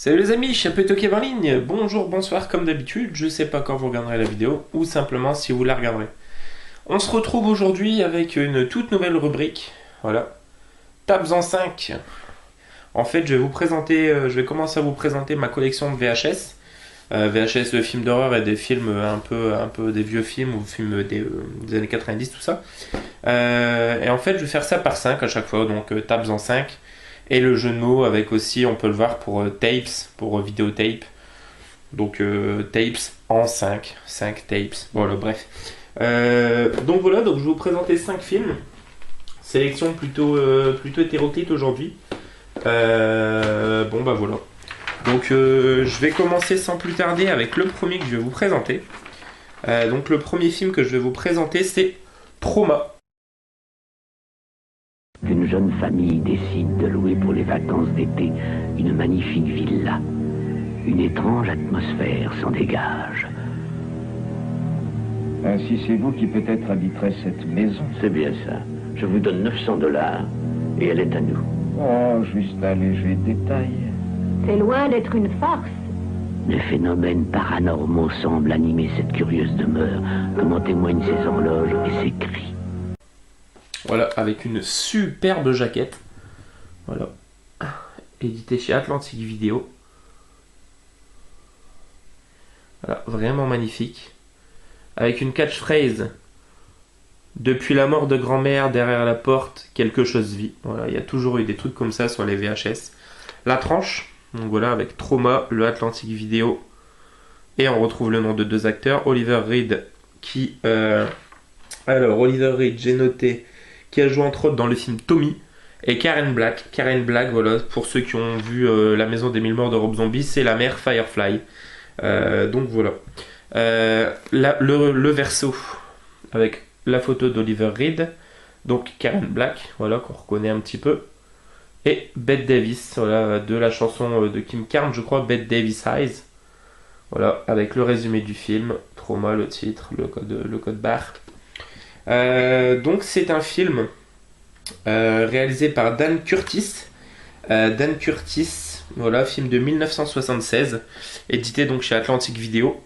Salut les amis, Chapeau Kev en ligne, bonjour, bonsoir comme d'habitude, je sais pas quand vous regarderez la vidéo, ou simplement si vous la regarderez. On se retrouve aujourd'hui avec une toute nouvelle rubrique, voilà, Tabs en 5. En fait, je vais commencer à vous présenter ma collection de VHS. VHS de films d'horreur et des films un peu des vieux films ou films des années 90, tout ça. Et en fait, je vais faire ça par 5 à chaque fois, donc Tabs en 5. Et le jeu de mots avec aussi, on peut le voir pour tapes, pour vidéotape. Donc tapes en 5 tapes. Voilà, bref. Donc voilà, donc je vais vous présenter 5 films. Sélection plutôt hétéroclite aujourd'hui. Bon bah voilà. Donc je vais commencer sans plus tarder avec le premier que je vais vous présenter. Donc le premier film que je vais vous présenter, c'est Trauma. Une jeune famille décide de louer pour les vacances d'été une magnifique villa. Une étrange atmosphère s'en dégage. Ainsi, c'est vous qui peut-être habiterez cette maison. C'est bien ça. Je vous donne $900 et elle est à nous. Oh, juste un léger détail. C'est loin d'être une farce. Des phénomènes paranormaux semblent animer cette curieuse demeure, comme en témoignent ses horloges et ses cris. Voilà, avec une superbe jaquette. Voilà. Édité chez Atlantic Video. Voilà, vraiment magnifique. Avec une catchphrase. Depuis la mort de grand-mère, derrière la porte, quelque chose vit. Voilà, il y a toujours eu des trucs comme ça sur les VHS. La tranche. Donc voilà, avec Trauma, le Atlantic Video. Et on retrouve le nom de deux acteurs. Oliver Reed, qui... Oliver Reed, j'ai noté... qui a joué entre autres dans le film Tommy, et Karen Black. Karen Black, voilà, pour ceux qui ont vu La Maison des Mille Morts de Rob Zombie, c'est la mère Firefly. Donc voilà. Le verso, avec la photo d'Oliver Reed, donc Karen Black, voilà, qu'on reconnaît un petit peu, et Bette Davis, voilà, de la chanson de Kim Carnes, je crois, Bette Davis Eyes. Voilà, avec le résumé du film, Trauma, le titre, le code barre. Donc c'est un film réalisé par Dan Curtis. Dan Curtis, voilà, film de 1976, édité donc chez Atlantic Video.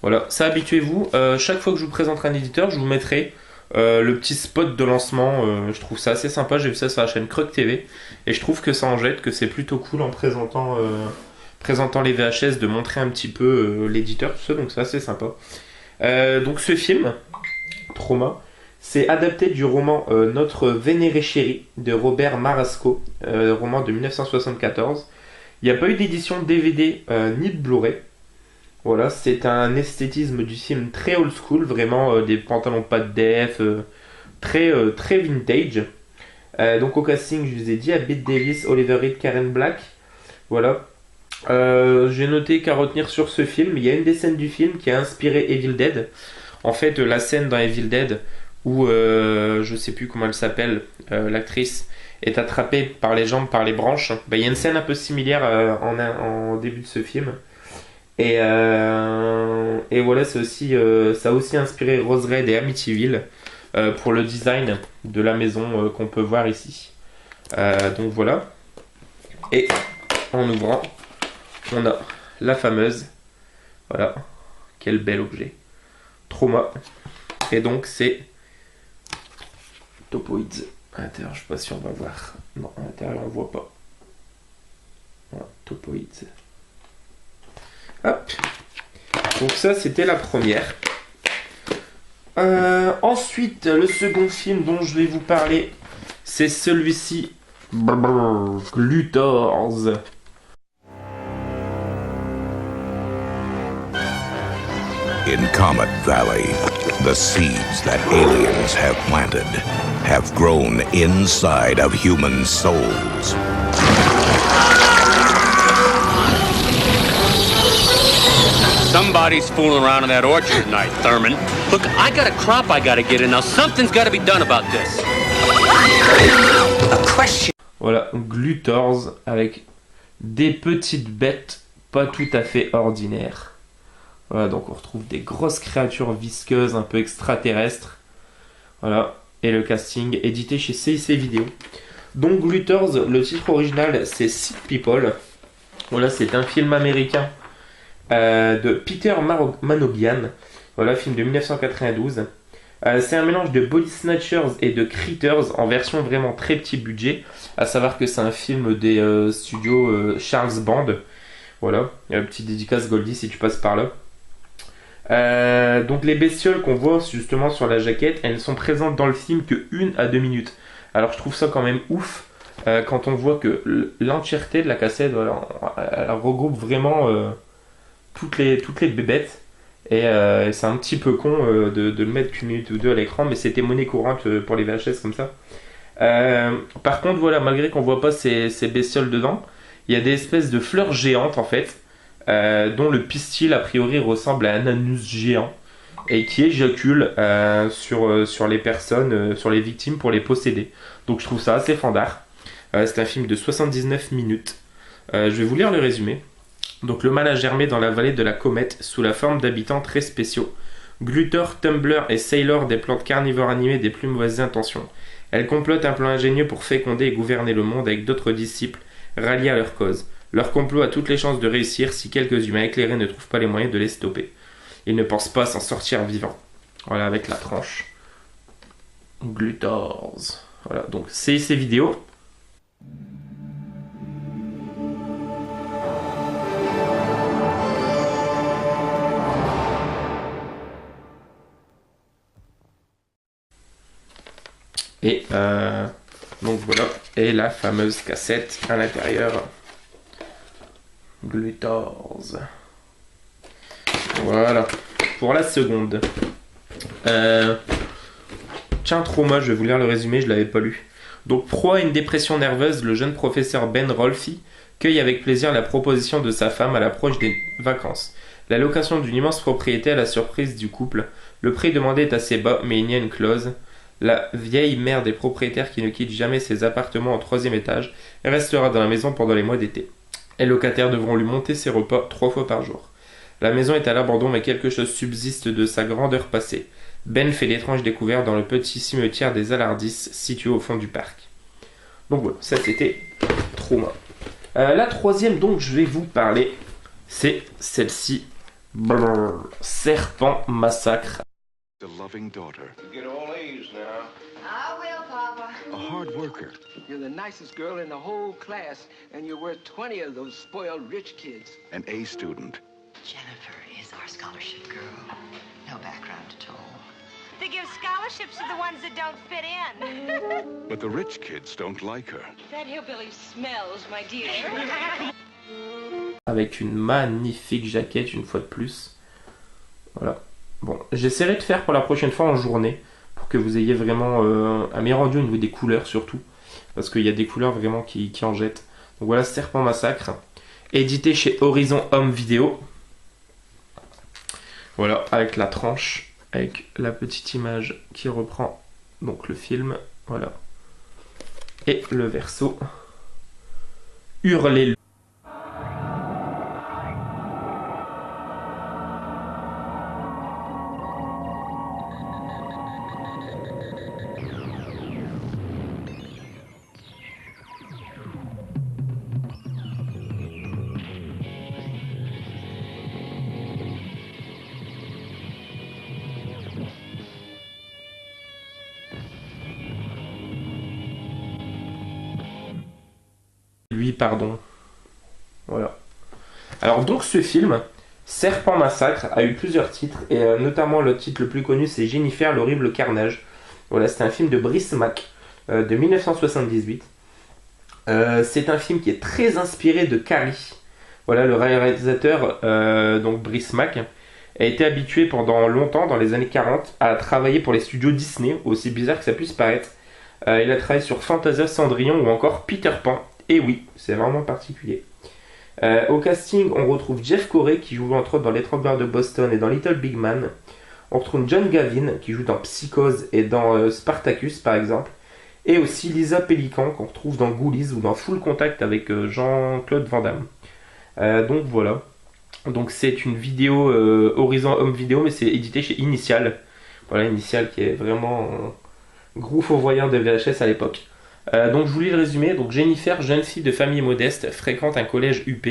Voilà, ça habituez-vous. Chaque fois que je vous présenterai un éditeur, je vous mettrai le petit spot de lancement. Je trouve ça assez sympa. J'ai vu ça sur la chaîne Croc TV et je trouve que ça en jette, que c'est plutôt cool en présentant les VHS de montrer un petit peu l'éditeur, tout ça. Donc c'est assez sympa. Donc ce film, Trauma, c'est adapté du roman Notre Vénérée Chérie de Robert Marasco, roman de 1974. Il n'y a pas eu d'édition DVD ni de Blu-ray. Voilà, c'est un esthétisme du film très old school, vraiment des pantalons pas de def, très vintage. Donc au casting, je vous ai dit, Bette Davis, Oliver Reed, Karen Black. Voilà. J'ai noté qu'à retenir sur ce film, il y a une des scènes du film qui a inspiré Evil Dead. En fait, la scène dans Evil Dead où, je sais plus comment elle s'appelle, l'actrice est attrapée par les jambes, par les branches. Il y a une scène un peu similaire en début de ce film. Et voilà, ça a aussi inspiré Rose Red et Amityville pour le design de la maison qu'on peut voir ici. Donc voilà. Et en ouvrant, on a la fameuse, voilà, quel bel objet, Trauma. Et donc c'est Topoids. À l'intérieur, je sais pas si on va voir. Non, à l'intérieur on voit pas. Voilà, Topoids. Hop. Donc ça c'était la première. Ensuite le second film dont je vais vous parler, c'est celui-ci, Glutors. In Comet Valley, the seeds that aliens have planted have grown inside of human souls. Somebody's fooling around in that orchard tonight, Thurman. Look, I got a crop I gotta get in now. Something's gotta be done about this. A question. Voilà, Glutors avec des petites bêtes pas tout à fait ordinaires. Voilà, donc on retrouve des grosses créatures visqueuses, un peu extraterrestres. Voilà, et le casting édité chez CIC Vidéo. Donc Glutters, le titre original c'est Sick People. Voilà, c'est un film américain de Peter Manoogian. Voilà, film de 1992. C'est un mélange de Body Snatchers et de Critters en version vraiment très petit budget. À savoir que c'est un film des studios Charles Band. Voilà, il y a une petite dédicace Goldie si tu passes par là. Donc les bestioles qu'on voit justement sur la jaquette, elles ne sont présentes dans le film que 1 à 2 minutes. Alors je trouve ça quand même ouf quand on voit que l'entièreté de la cassette, voilà, elle regroupe vraiment toutes les bébêtes. Et c'est un petit peu con de le mettre qu'une minute ou deux à l'écran, mais c'était monnaie courante pour les VHS comme ça. Par contre, voilà, malgré qu'on voit pas ces bestioles dedans, il y a des espèces de fleurs géantes en fait, dont le pistil a priori ressemble à un anus géant et qui éjacule sur les personnes, sur les victimes pour les posséder. Donc je trouve ça assez fandard. C'est un film de 79 minutes. Je vais vous lire le résumé. Donc le mal a germé dans la vallée de la comète sous la forme d'habitants très spéciaux. Glutter, Tumbler et Sailor, des plantes carnivores animées des plus mauvaises intentions. Elles complotent un plan ingénieux pour féconder et gouverner le monde avec d'autres disciples ralliés à leur cause. Leur complot a toutes les chances de réussir si quelques humains éclairés ne trouvent pas les moyens de les stopper. Ils ne pensent pas s'en sortir vivants. Voilà, avec la tranche. Glutters. Voilà, donc c'est ces vidéos. Et donc voilà, et la fameuse cassette à l'intérieur. Glutters. Voilà, pour la seconde. Tiens, Trauma, je vais vous lire le résumé, je l'avais pas lu. Donc, proie à une dépression nerveuse, le jeune professeur Ben Rolfi cueille avec plaisir la proposition de sa femme à l'approche des vacances. La location d'une immense propriété à la surprise du couple. Le prix demandé est assez bas, mais il y a une clause. La vieille mère des propriétaires qui ne quitte jamais ses appartements au 3e étage restera dans la maison pendant les mois d'été. Les locataires devront lui monter ses repas 3 fois par jour. La maison est à l'abandon, mais quelque chose subsiste de sa grandeur passée. Ben fait l'étrange découverte dans le petit cimetière des Alardis, situé au fond du parc. Donc voilà, ça c'était Trauma. La troisième dont je vais vous parler, c'est celle-ci. Brrr, Serpent Massacre. A loving daughter, You get all A's now. I will, Papa. a hard worker, You're the nicest girl in the whole class, and you're worth 20 of those spoiled rich kids. an A student, Jennifer is our scholarship girl. No background at all. They give scholarships to the ones that don't fit in. but the rich kids don't like her. That hillbilly smells, my dear. Avec une magnifique jaquette une fois de plus. Voilà. Bon, j'essaierai de faire pour la prochaine fois en journée, pour que vous ayez vraiment un meilleur rendu au niveau des couleurs surtout, parce qu'il y a des couleurs vraiment qui en jettent. Donc voilà, Serpent Massacre, édité chez Horizon Home Video. Voilà, avec la tranche, avec la petite image qui reprend donc le film, voilà. Et le verso. Hurlez. Lui, pardon. Voilà. Alors donc ce film, Serpent Massacre, a eu plusieurs titres, et notamment le titre le plus connu c'est Jennifer, l'horrible carnage. Voilà, c'est un film de Brice Mack de 1978. C'est un film qui est très inspiré de Carrie. Voilà, le réalisateur, donc Brice Mack, a été habitué pendant longtemps, dans les années 40, à travailler pour les studios Disney, aussi bizarre que ça puisse paraître. Il a travaillé sur Fantasia, Cendrillon ou encore Peter Pan. Et oui, c'est vraiment particulier. Au casting, on retrouve Jeff Corey qui joue entre autres dans Les Trembleurs de Boston et dans Little Big Man. On retrouve John Gavin qui joue dans Psychose et dans Spartacus par exemple. Et aussi Lisa Pelican qu'on retrouve dans Ghoulies ou dans Full Contact avec Jean-Claude Van Damme. Donc voilà. Donc c'est une vidéo Horizon Home Video, mais c'est édité chez Initial. Voilà, Initial qui est vraiment un gros faux-voyeur de VHS à l'époque. Donc je vous lis le résumé. Donc Jennifer, jeune fille de famille modeste, fréquente un collège UP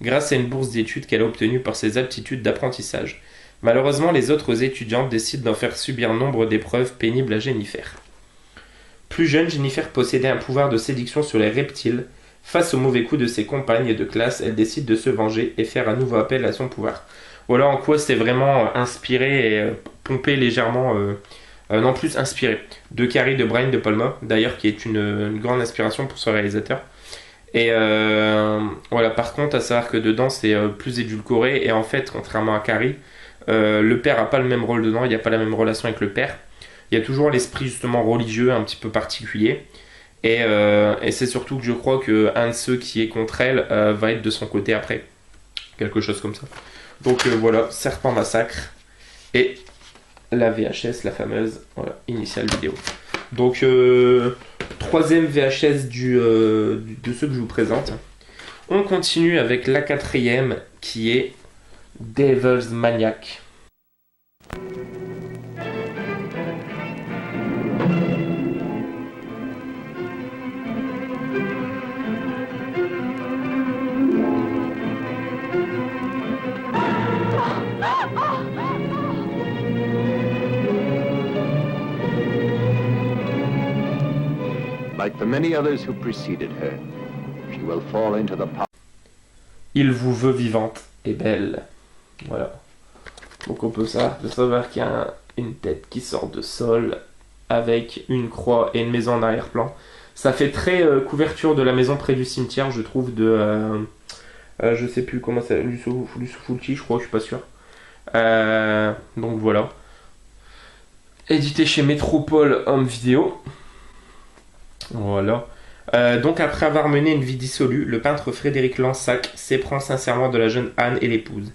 grâce à une bourse d'études qu'elle a obtenue par ses aptitudes d'apprentissage. Malheureusement, les autres étudiantes décident d'en faire subir nombre d'épreuves pénibles à Jennifer. Plus jeune, Jennifer possédait un pouvoir de séduction sur les reptiles. Face aux mauvais coups de ses compagnes de classe, elle décide de se venger et faire un nouveau appel à son pouvoir. Voilà en quoi c'est vraiment inspiré et pompé légèrement, non plus inspiré, de Carrie de Brian De Palma, d'ailleurs qui est une grande inspiration pour ce réalisateur. Et voilà, par contre, à savoir que dedans c'est plus édulcoré, et en fait, contrairement à Carrie, le père n'a pas le même rôle dedans, il n'y a pas la même relation avec le père. Il y a toujours l'esprit justement religieux un petit peu particulier. Et c'est surtout que je crois qu'un de ceux qui est contre elle va être de son côté après. Quelque chose comme ça. Donc voilà, Serpent Massacre. Et la VHS, la fameuse, voilà, Initial Vidéo. Donc troisième VHS de ceux que je vous présente. On continue avec la quatrième qui est Devil's Maniac. Like the many others who preceded her, she will fall into the power. Il vous veut vivante et belle. Voilà. Donc on peut savoir qu'il y a une tête qui sort de sol avec une croix et une maison en arrière-plan. Ça fait très couverture de la maison près du cimetière, je trouve, de... je sais plus comment ça... Lucio Fulci, je crois, je suis pas sûr. Donc voilà. Édité chez Métropole Home Video. Voilà. Donc après avoir mené une vie dissolue, le peintre Frédéric Lansac s'éprend sincèrement de la jeune Anne et l'épouse.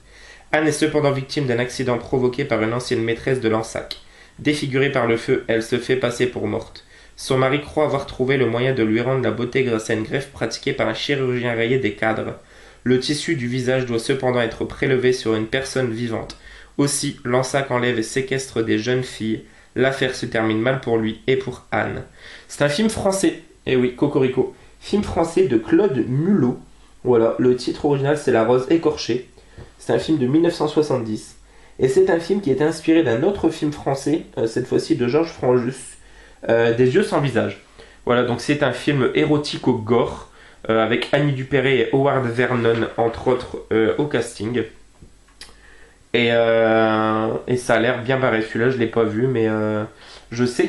Anne est cependant victime d'un accident provoqué par une ancienne maîtresse de Lansac. Défigurée par le feu, elle se fait passer pour morte. Son mari croit avoir trouvé le moyen de lui rendre la beauté grâce à une greffe pratiquée par un chirurgien rayé des cadres. Le tissu du visage doit cependant être prélevé sur une personne vivante. Aussi, Lansac enlève et séquestre des jeunes filles. L'affaire se termine mal pour lui et pour Anne. C'est un film français. Eh oui, Cocorico. Film français de Claude Mulot. Voilà, le titre original c'est La Rose écorchée. C'est un film de 1970. Et c'est un film qui est inspiré d'un autre film français, cette fois-ci de Georges Franjus, Des yeux sans visage. Voilà, donc c'est un film érotique au gore, avec Annie Dupéré et Howard Vernon, entre autres, au casting. Et ça a l'air bien barré. Celui-là, je ne l'ai pas vu, mais je sais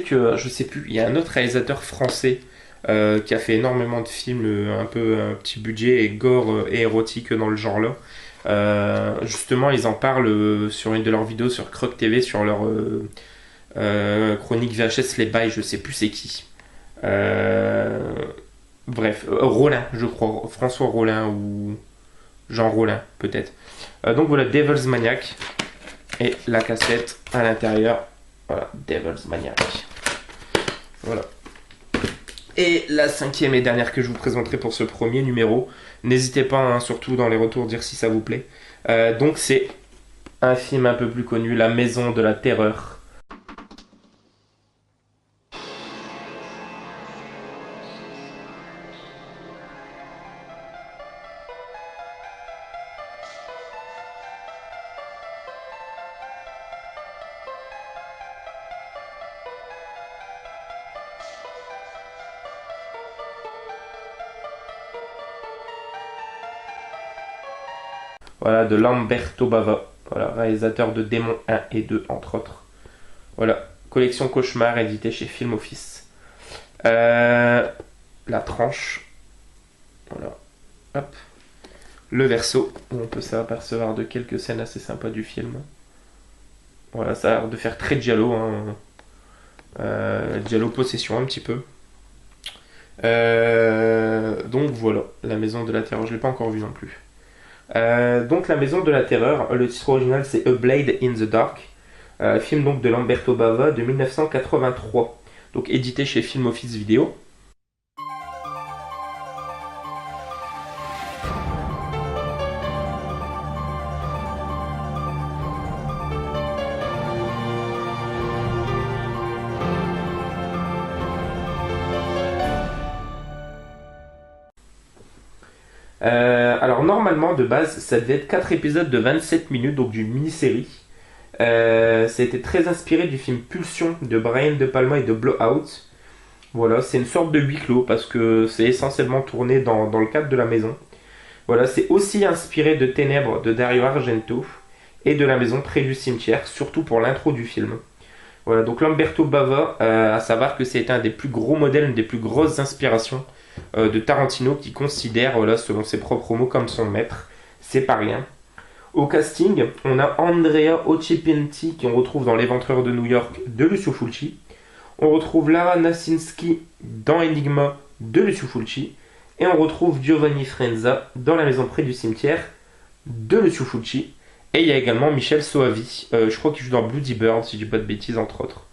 plus, il y a un autre réalisateur français qui a fait énormément de films un petit budget et gore et érotique dans le genre-là. Justement, ils en parlent sur une de leurs vidéos sur Croc TV, sur leur chronique VHS Les Bails, je sais plus c'est qui. Bref, Rollin, je crois, François Rollin ou Jean Rollin, peut-être. Donc voilà, Devil's Maniac. Et la cassette à l'intérieur. Voilà, Devil's Maniac. Voilà. Et la cinquième et dernière que je vous présenterai pour ce premier numéro. N'hésitez pas, hein, surtout dans les retours, dire si ça vous plaît. Donc c'est un film un peu plus connu, La Maison de la Terreur. Voilà, de Lamberto Bava, voilà, réalisateur de Démon 1 et 2, entre autres. Voilà, collection Cauchemar, édité chez Film Office. La tranche. Voilà, hop. Le verso, où on peut s'apercevoir de quelques scènes assez sympas du film. Voilà, ça a l'air de faire très giallo, hein. Giallo possession un petit peu. Donc voilà, La Maison de la Terreur, je ne l'ai pas encore vu non plus. Donc La Maison de la Terreur, le titre original c'est A Blade in the Dark, film donc de Lamberto Bava de 1983, donc édité chez Film Office Vidéo. Alors normalement de base ça devait être 4 épisodes de 27 minutes, donc d'une mini-série. Ça a été très inspiré du film Pulsion de Brian De Palma et de Blowout. Voilà, c'est une sorte de huis clos parce que c'est essentiellement tourné dans le cadre de la maison. Voilà, c'est aussi inspiré de Ténèbres de Dario Argento et de La maison près du cimetière, surtout pour l'intro du film. Voilà, donc Lamberto Bava, à savoir que c'est un des plus gros modèles, une des plus grosses inspirations de Tarantino, qui considère, voilà, selon ses propres mots, comme son maître. C'est pas rien. Au casting, on a Andrea Occhipinti, qu'on retrouve dans L'Éventreur de New York de Lucio Fulci. On retrouve Lara Nasinski dans Enigma de Lucio Fulci. Et on retrouve Giovanni Frenza dans La maison près du cimetière de Lucio Fulci. Et il y a également Michel Soavi, je crois qu'il joue dans Bloody Bird, si je dis pas de bêtises, entre autres.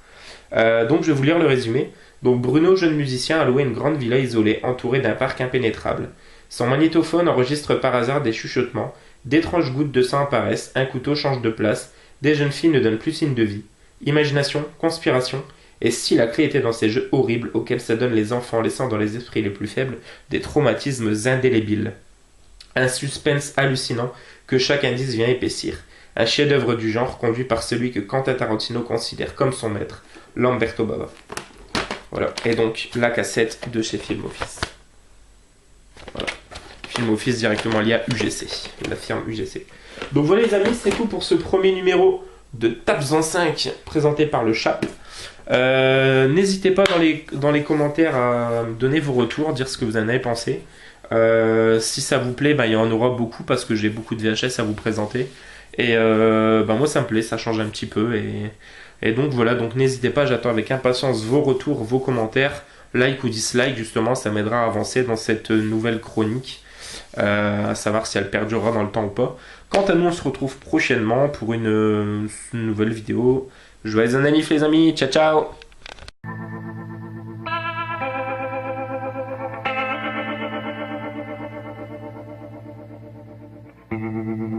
Donc je vais vous lire le résumé. Donc Bruno, jeune musicien, a loué une grande villa isolée, entourée d'un parc impénétrable. Son magnétophone enregistre par hasard des chuchotements, d'étranges gouttes de sang apparaissent, un couteau change de place, des jeunes filles ne donnent plus signe de vie. Imagination, conspiration, et si la clé était dans ces jeux horribles auxquels s'adonnent les enfants, laissant dans les esprits les plus faibles des traumatismes indélébiles. Un suspense hallucinant que chaque indice vient épaissir. Un chef-d'œuvre du genre conduit par celui que Quentin Tarantino considère comme son maître, Lamberto Bava. Voilà, et donc la cassette de chez Film Office. Voilà, Film Office directement lié à UGC, la firme UGC. Donc voilà les amis, c'est tout pour ce premier numéro de Taps en 5 présenté par le chat. N'hésitez pas dans les commentaires à me donner vos retours, dire ce que vous en avez pensé. Si ça vous plaît, il y en aura beaucoup parce que j'ai beaucoup de VHS à vous présenter. Et moi ça me plaît, ça change un petit peu. Et donc voilà, donc n'hésitez pas, j'attends avec impatience vos retours, vos commentaires, like ou dislike, justement, ça m'aidera à avancer dans cette nouvelle chronique, à savoir si elle perdurera dans le temps ou pas. Quant à nous, on se retrouve prochainement pour une nouvelle vidéo. Joyeux analyse les amis, ciao ciao. Thank you.